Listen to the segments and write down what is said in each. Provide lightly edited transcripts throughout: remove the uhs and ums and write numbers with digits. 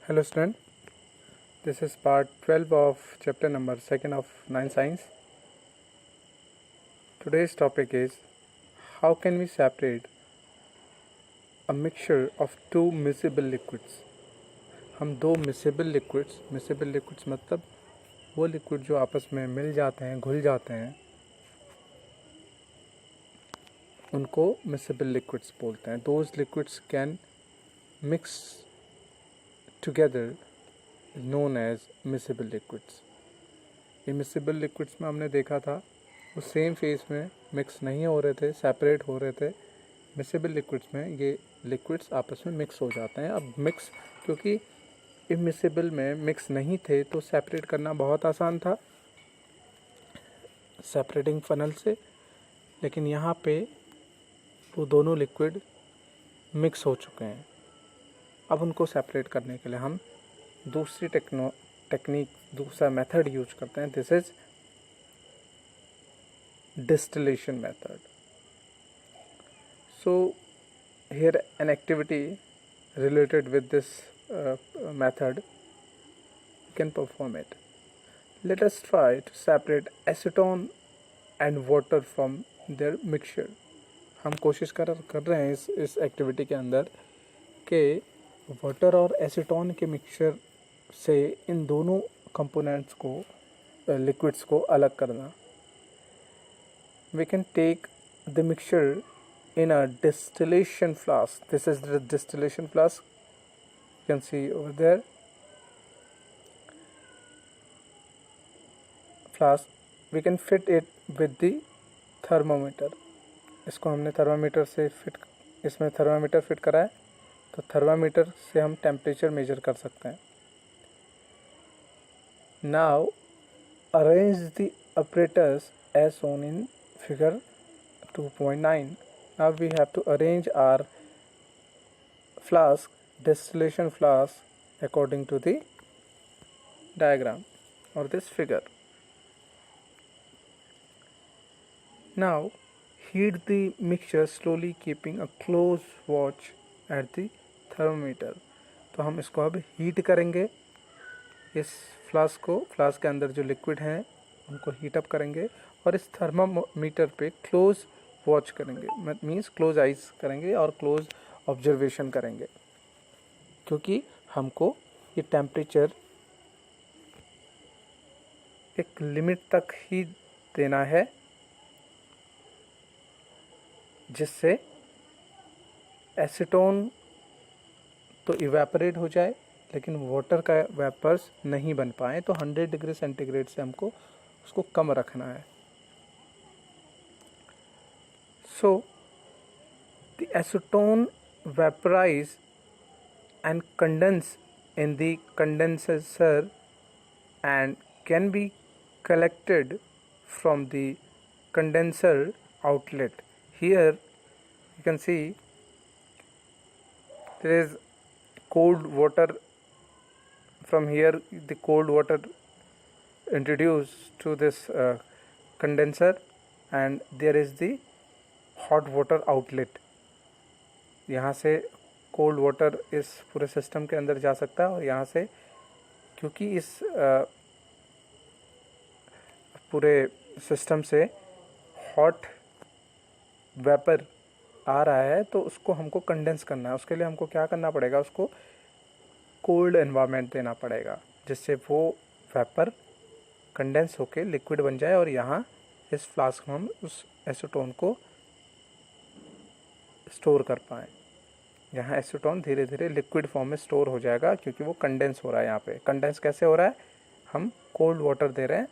Hello student, this is part 12 of chapter number 2 of 9 science. Today's topic is how can we separate a mixture of two miscible liquids. हम दो miscible liquids मतलब वो liquid जो आपस में मिल जाते हैं, घुल जाते हैं, उनको miscible liquids बोलते हैं. Those liquids can mix together known as miscible liquids. ये miscible liquids में हमने देखा था वो सेम फेज में मिक्स नहीं हो रहे थे, सेपरेट हो रहे थे. miscible liquids में ये लिक्विड्स आपस में मिक्स हो जाते हैं. अब मिक्स क्योंकि immiscible में मिक्स नहीं थे तो सेपरेट करना बहुत आसान था सेपरेटिंग फनल से, लेकिन यहाँ पे वो दोनों लिक्विड मिक्स हो चुके हैं. अब उनको सेपरेट करने के लिए हम दूसरी टेक्निक दूसरा मेथड यूज करते हैं. This is distillation method. So here an activity related with this method we can perform it. Let us try to separate acetone and water from their mixture. हम कोशिश कर रहे हैं इस एक्टिविटी के अंदर कि वाटर और एसीटोन के मिक्सचर से इन दोनों कंपोनेंट्स को लिक्विड्स को अलग करना. We can take the mixture in a distillation flask. This is the distillation flask. You can see over there. Flask. We can fit it with the thermometer. इसको हमने thermometer से इसमें थर्मामीटर फिट करा है, तो थर्मामीटर से हम temperature measure कर सकते हैं. Now arrange the apparatus as shown in figure 2.9. Now we have to arrange our flask, distillation flask, according to the diagram or this figure. Now heat the mixture slowly, keeping a close watch at the thermometer. तो हम इसको अब heat करेंगे. इस flask के अंदर जो liquid हैं उनको हीट अप करेंगे और इस थर्मामीटर पे क्लोज वॉच करेंगे. मींस क्लोज आइज करेंगे और क्लोज ऑब्जर्वेशन करेंगे, क्योंकि हमको ये टेम्परेचर एक लिमिट तक ही देना है जिससे एसीटोन तो इवेपोरेट हो जाए लेकिन वाटर का वेपर्स नहीं बन पाए. तो 100 डिग्री सेंटीग्रेड से हमको उसको कम रखना है. So the acetone vaporize and condense in the condenser and can be collected from the condenser outlet. Here you can see there is cold water. From here the cold water introduced to this condenser and there is the hot water outlet. यहाँ से cold water इस पूरे system के अंदर जा सकता है और यहाँ से क्योंकि इस पूरे सिस्टम से हॉट वेपर आ रहा है तो उसको हमको कंडेंस करना है. उसके लिए हमको क्या करना पड़ेगा, उसको कोल्ड एनवायरनमेंट देना पड़ेगा जिससे वो वेपर कंडेंस होके लिक्विड बन जाए और यहाँ इस फ्लास्क में हम उस एसीटोन को स्टोर कर पाएँ. यहाँ एसीटोन धीरे धीरे लिक्विड फॉर्म में स्टोर हो जाएगा क्योंकि वो कंडेंस हो रहा है. यहाँ पे कंडेंस कैसे हो रहा है, हम कोल्ड वाटर दे रहे हैं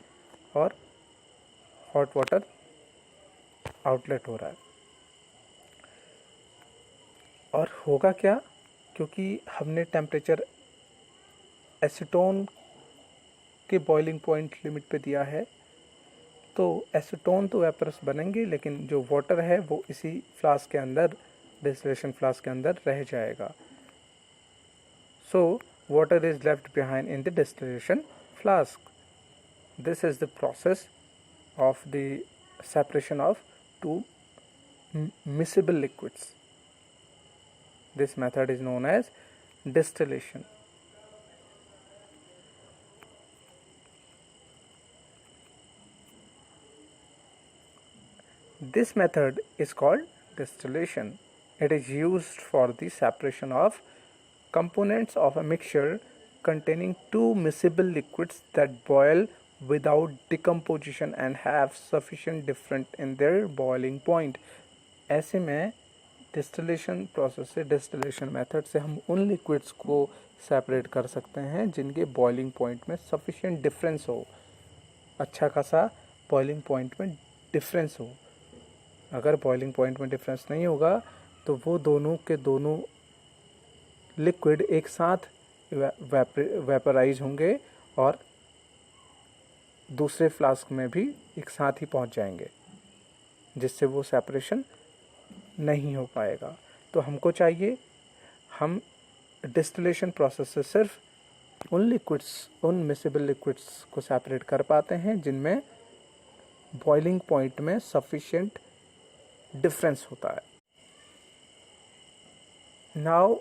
और हॉट वाटर आउटलेट हो रहा है. और होगा क्या, क्योंकि हमने टेम्परेचर एसीटोन के बॉइलिंग पॉइंट लिमिट पे दिया है तो एसीटोन तो वेपर्स बनेंगे लेकिन जो वाटर है वो इसी फ्लास्क के अंदर, डिस्टिलेशन फ्लास्क के अंदर रह जाएगा. So water is left behind in the distillation flask. This is the process of the separation of two miscible liquids. This method is known as distillation. This method is called distillation. It is used for the separation of components of a mixture containing two miscible liquids that boil without decomposition and have sufficient difference in their boiling point. ऐसे में distillation process से, distillation method से हम उन liquids को separate कर सकते हैं जिनके बॉइलिंग पॉइंट में सफिशिएंट डिफरेंस हो, अच्छा खासा बॉइलिंग पॉइंट में डिफरेंस हो. अगर बॉइलिंग पॉइंट में डिफरेंस नहीं होगा तो वो दोनों के दोनों लिक्विड एक साथ वेपराइज होंगे और दूसरे फ्लास्क में भी एक साथ ही पहुंच जाएंगे, जिससे वो सेपरेशन नहीं हो पाएगा. तो हमको चाहिए, हम डिस्टिलेशन प्रोसेस से सिर्फ उन लिक्विड्स, उन मिसिबल लिक्विड्स को सेपरेट कर पाते हैं जिनमें बॉइलिंग पॉइंट में सफिशिएंट डिफरेंस होता है. Now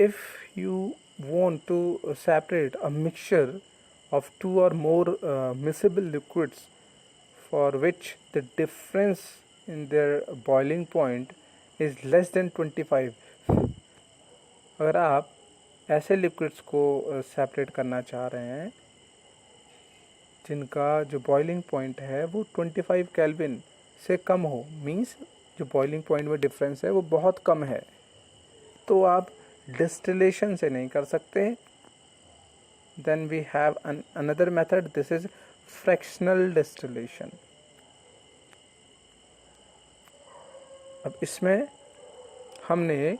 if you want to separate a mixture of two or more miscible liquids for which the difference in their boiling point is less than 25, अगर आप ऐसे लिक्विड्स को सेपरेट करना चाह रहे हैं जिनका जो बॉइलिंग पॉइंट है वो 25 केल्विन से कम हो, मींस जो बॉइलिंग पॉइंट में डिफरेंस है वो बहुत कम है, तो आप डिस्टिलेशन से नहीं कर सकते. Then we have another method, this is fractional distillation. अब इसमें हमने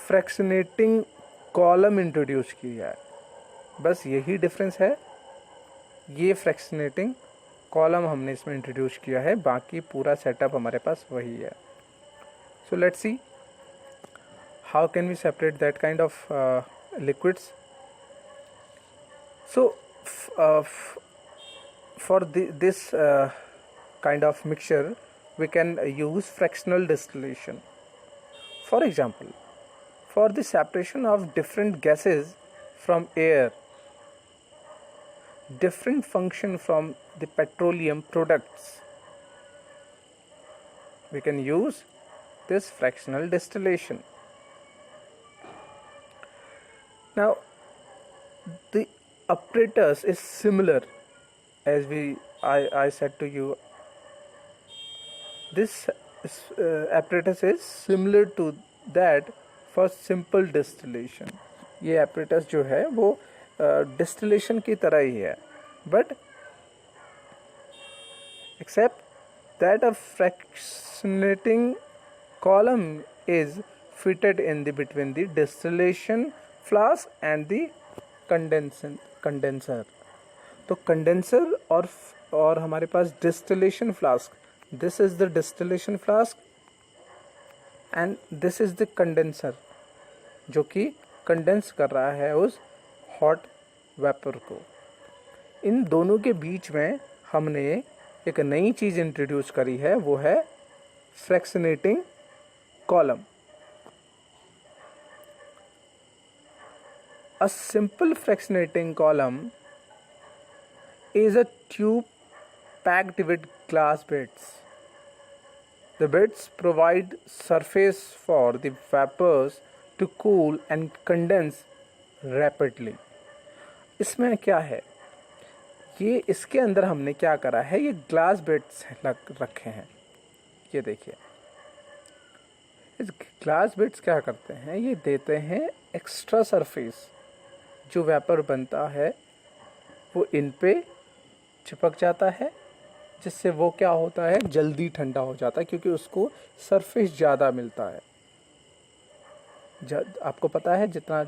फ्रैक्शनेटिंग कॉलम इंट्रोड्यूस किया है, बस यही डिफरेंस है. ये फ्रैक्शनेटिंग कॉलम हमने इसमें इंट्रोड्यूस किया है, बाकी पूरा सेटअप हमारे पास वही है. So let's see how can we separate that kind of liquids. So for this kind of mixture we can use fractional distillation. For example, for the separation of different gases from air, different function from the petroleum products, we can use this fractional distillation. Now the apparatus is similar, as I said to you, this apparatus is similar to that for simple distillation. ये apparatus जो है वो distillation की तरह ही है, but except that a fractionating column is fitted in the between the distillation flask and the condenser. तो condenser और हमारे पास distillation flask, this is the distillation flask and this is the condenser जो कि condense कर रहा है उस hot vapor को. इन दोनों के बीच में हमने एक नई चीज़ इंट्रोड्यूस करी है, वो है fractionating column. A simple fractionating column is a tube packed with glass bits. The bits provide surface for the vapors to cool and condense rapidly. इसमें क्या है, ये इसके अंदर हमने क्या करा है, ये ग्लास बिट्स रखे हैं. ये देखिए, इस ग्लास बिट्स क्या करते हैं, ये देते हैं एक्स्ट्रा सरफेस. जो वेपर बनता है वो इन पे चिपक जाता है, जिससे वो क्या होता है, जल्दी ठंडा हो जाता है, क्योंकि उसको सरफेस ज़्यादा मिलता है. आपको पता है जितना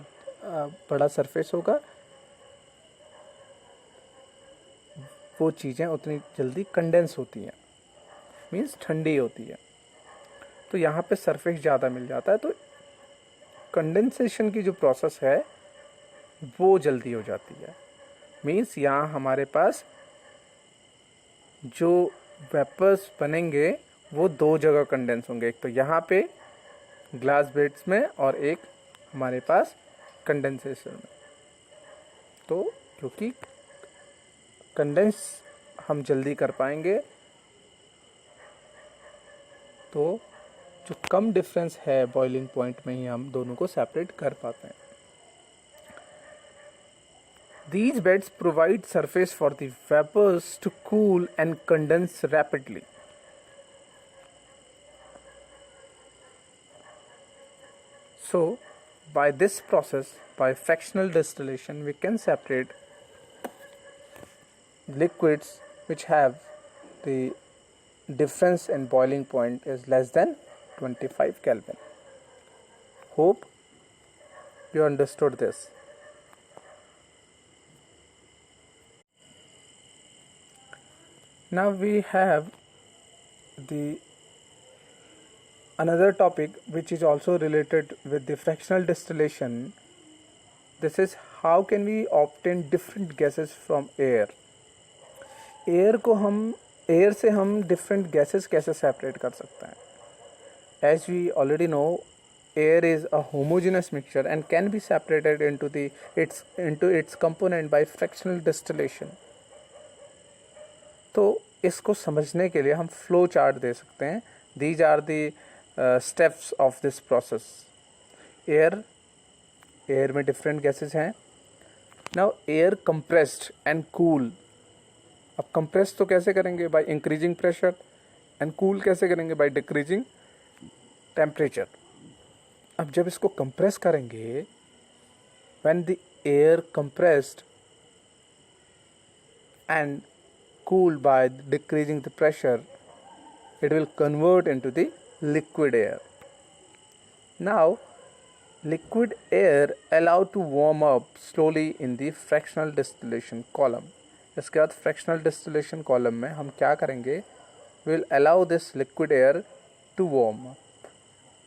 बड़ा सरफेस होगा वो चीज़ें उतनी जल्दी कंडेंस होती हैं, मीन्स ठंडी होती है. तो यहाँ पे सरफेस ज़्यादा मिल जाता है, तो कंडेंसेशन की जो प्रोसेस है वो जल्दी हो जाती है. मीन्स यहाँ हमारे पास जो वेपर्स बनेंगे वो दो जगह कंडेंस होंगे, एक तो यहाँ पे ग्लास बेड्स में और एक हमारे पास कंडेंसेशन में. तो क्योंकि कंडेंस हम जल्दी कर पाएंगे, तो जो कम डिफरेंस है बॉइलिंग पॉइंट में ही हम दोनों को सेपरेट कर पाते हैं। These beds provide surface for the vapors to cool and condense rapidly. So, by this process, by fractional distillation, we can separate liquids which have the difference in boiling point is less than 25 Kelvin. Hope you understood this. Now we have the another topic which is also related with the fractional distillation. This is how can we obtain different gases from air. Air से हम different gases कैसे separate कर सकते हैं? As we already know, air is a homogeneous mixture and can be separated into its component by fractional distillation. तो इसको समझने के लिए हम फ्लो चार्ट दे सकते हैं. These are the steps of this process. Air में डिफरेंट गैसेस हैं. Now air compressed and cool. अब कंप्रेस तो कैसे करेंगे? By increasing pressure. And cool कैसे करेंगे? By decreasing temperature. अब जब इसको कंप्रेस करेंगे, when the air compressed and cooled by decreasing the pressure, it will convert into the liquid air. Now, liquid air allowed to warm up slowly in the fractional distillation column. इसके बाद fractional distillation column में हम क्या करेंगे? We will allow this liquid air to warm up.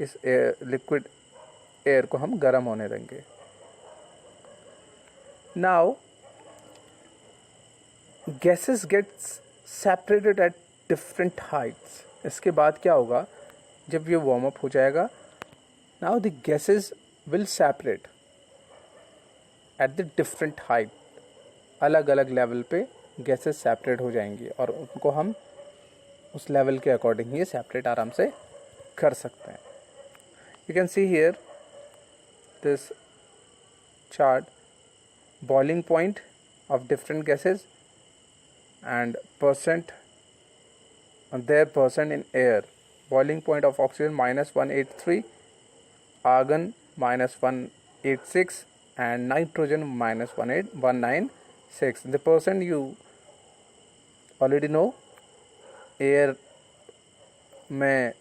इस liquid air को हम गर्म होने देंगे. Now, gases gets separated at different heights. इसके बाद क्या होगा? जब ये वार्म अप हो जाएगा, now the gases will separate at the different height. अलग अलग लेवल पे गैसेस सेपरेट हो जाएंगी और उनको हम उस लेवल के अकॉर्डिंग ही सेपरेट आराम से कर सकते हैं. You can see here this chart, boiling point of different gases and percent in air. Boiling point of oxygen -183, argon -186 and nitrogen -196. The percent you already know. Air में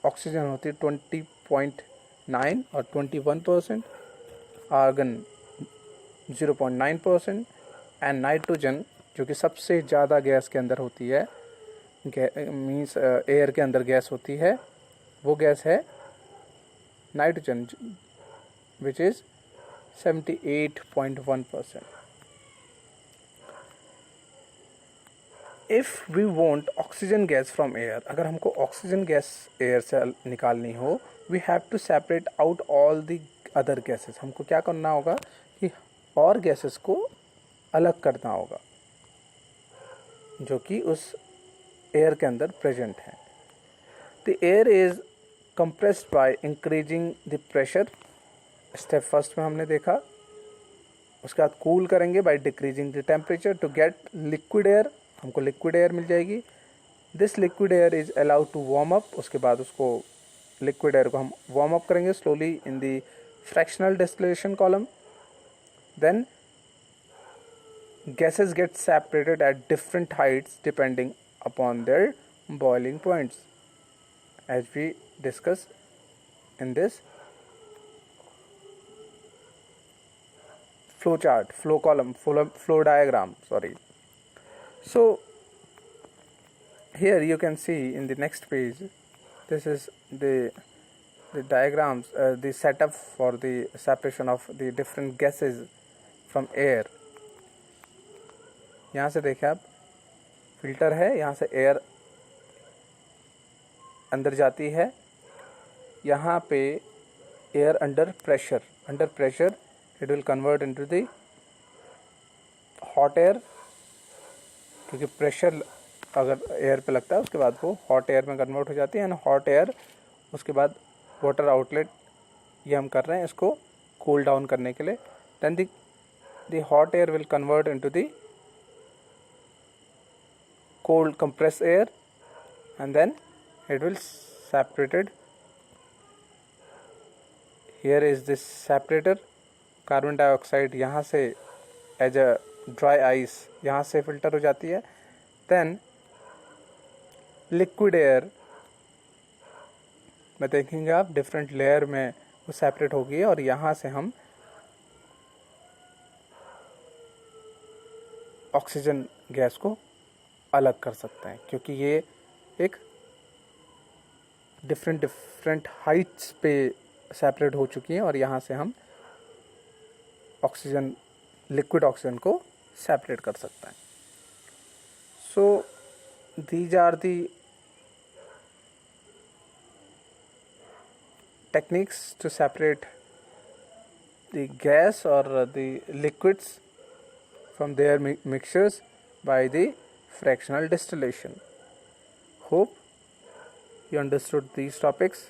oxygen होती है 20.9 और 21%, argon 0.9% and nitrogen जो कि सबसे ज़्यादा gas के अंदर होती है, मीन्स एयर के अंदर गैस होती है, वो गैस है nitrogen which is 78.1%. If we want oxygen gas from air, अगर हमको ऑक्सीजन गैस एयर से निकालनी हो, we have to separate out all the other gases. हमको क्या करना होगा कि और गैसेस को अलग करना होगा जो कि उस एयर के अंदर प्रेजेंट हैं. The air is compressed by increasing the pressure. Step first में हमने देखा. उसके बाद कूल करेंगे by decreasing the temperature to get liquid air. हमको लिक्विड एयर मिल जाएगी. This liquid air is allowed to warm up. उसके बाद उसको लिक्विड एयर को हम वार्म अप करेंगे slowly in the fractional distillation column. Then gases get separated at different heights depending upon their boiling points, as we discussed in this flow chart, flow column, flow diagram, sorry. So here you can see in the next page, this is the diagrams, the setup for the separation of the different gases from air. यहाँ से देखिए आप, filter है, यहाँ से air अंदर जाती है. यहाँ पे air under pressure it will convert into the hot air क्योंकि प्रेशर अगर एयर पे लगता है उसके बाद वो हॉट एयर में कन्वर्ट हो जाती है, एंड हॉट एयर उसके बाद वाटर आउटलेट ये हम कर रहे हैं इसको कूल डाउन करने के लिए. Then the hot air will convert into the cold compressed air, and then it will separated. Here is this separator. Carbon dioxide यहाँ से एज अ ड्राई आइस यहाँ से फिल्टर हो जाती है. देन लिक्विड एयर में देखेंगे आप डिफरेंट लेयर में वो सेपरेट होगी और यहाँ से हम ऑक्सीजन गैस को अलग कर सकते हैं, क्योंकि ये एक डिफरेंट हाइट्स पे सेपरेट हो चुकी हैं और यहाँ से हम ऑक्सीजन लिक्विड ऑक्सीजन को सेपरेट कर सकते हैं. So these are the techniques to separate the gas or the liquids from their mixtures by the fractional distillation. Hope you understood these topics.